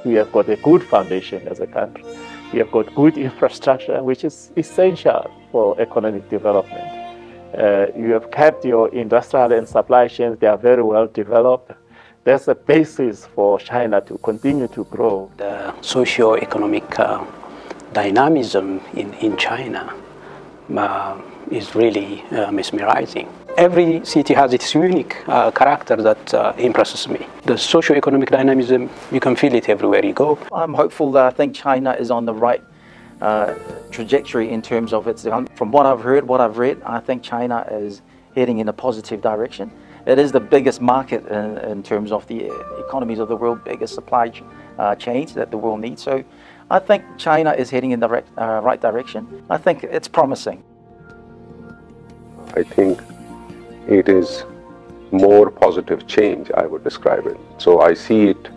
we have got a good foundation as a country. We have got good infrastructure, which is essential for economic development. You have kept your industrial and supply chains, they are very well developed. That's a basis for China to continue to grow. The socio-economic dynamism in China is really mesmerizing. Every city has its unique character that impresses me. The socio-economic dynamism, you can feel it everywhere you go. I'm hopeful that I think China is on the right trajectory in terms of its, from what I've heard, what I've read, I think China is heading in a positive direction. It is the biggest market in terms of the economies of the world, biggest supply chains that the world needs. So I think China is heading in the right direction. I think it's promising. I think it is more positive change, I would describe it. So I see it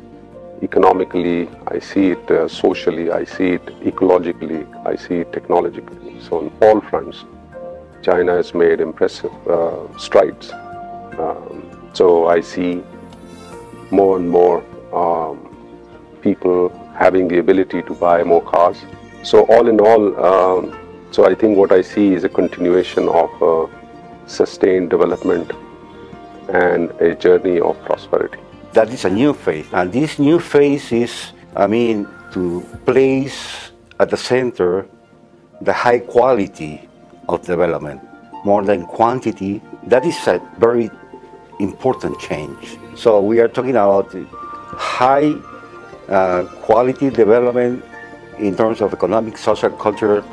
economically, I see it socially, I see it ecologically, I see it technologically. So on all fronts, China has made impressive strides. So I see more and more people having the ability to buy more cars. So all in all, so I think what I see is a continuation of sustained development and a journey of prosperity. That is a new phase, and this new phase is, to place at the center the high quality of development, more than quantity. That is a very important change. So we are talking about high quality development in terms of economic, social, cultural,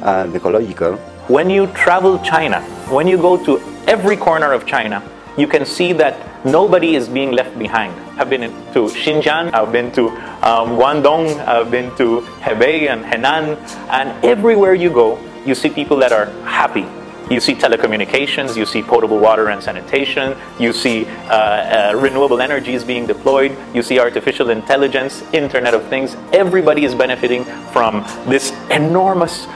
and ecological. When you travel China, when you go to every corner of China, you can see that nobody is being left behind. I've been to Xinjiang, I've been to Guangdong, I've been to Hebei and Henan, and everywhere you go, you see people that are happy. You see telecommunications, you see potable water and sanitation, you see renewable energies being deployed, you see artificial intelligence, Internet of Things. Everybody is benefiting from this enormous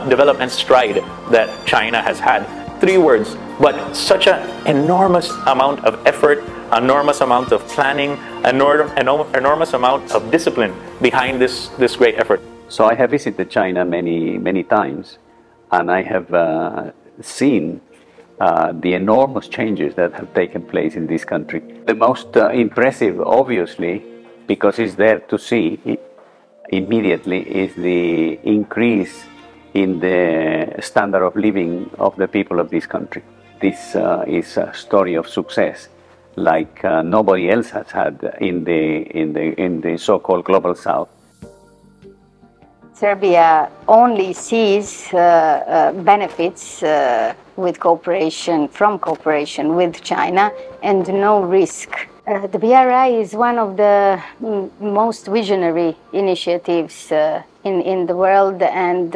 development stride that China has had. 3 words, but such an enormous amount of effort, enormous amount of planning, enormous amount of discipline behind this great effort. So I have visited China many times, and I have seen the enormous changes that have taken place in this country. The most impressive, obviously, because it's there to see immediately, is the increase in the standard of living of the people of this country. This is a story of success like nobody else has had in the so-called global south. Serbia only sees benefits from cooperation with China and no risk. The BRI is one of the most visionary initiatives in the world, and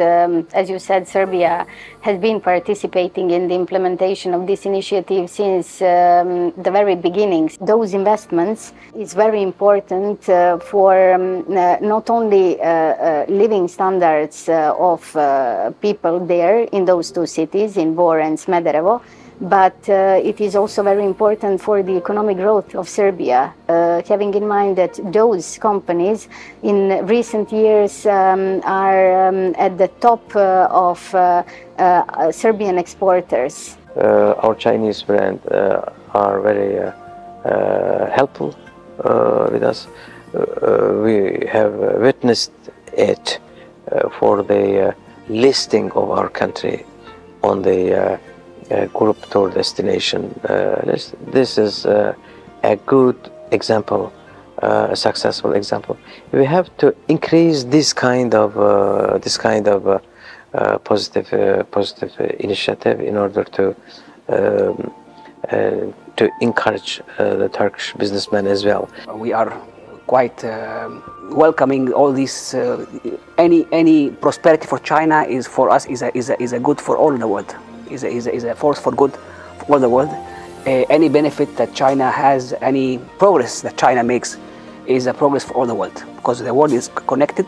as you said, Serbia has been participating in the implementation of this initiative since the very beginnings. Those investments is very important for not only living standards of people there in those 2 cities, in Bor and Smederevo, but it is also very important for the economic growth of Serbia, having in mind that those companies in recent years are at the top of Serbian exporters. Our Chinese brand are very helpful with us. We have witnessed it for the listing of our country on the group tour destination list. This is a good example, a successful example. We have to increase this kind of positive initiative in order to encourage the Turkish businessmen as well. We are quite welcoming all this. Any prosperity for China is for us is a good for all the world. Is a force for good for all the world. Any benefit that China has, any progress that China makes, is a progress for all the world, because the world is connected.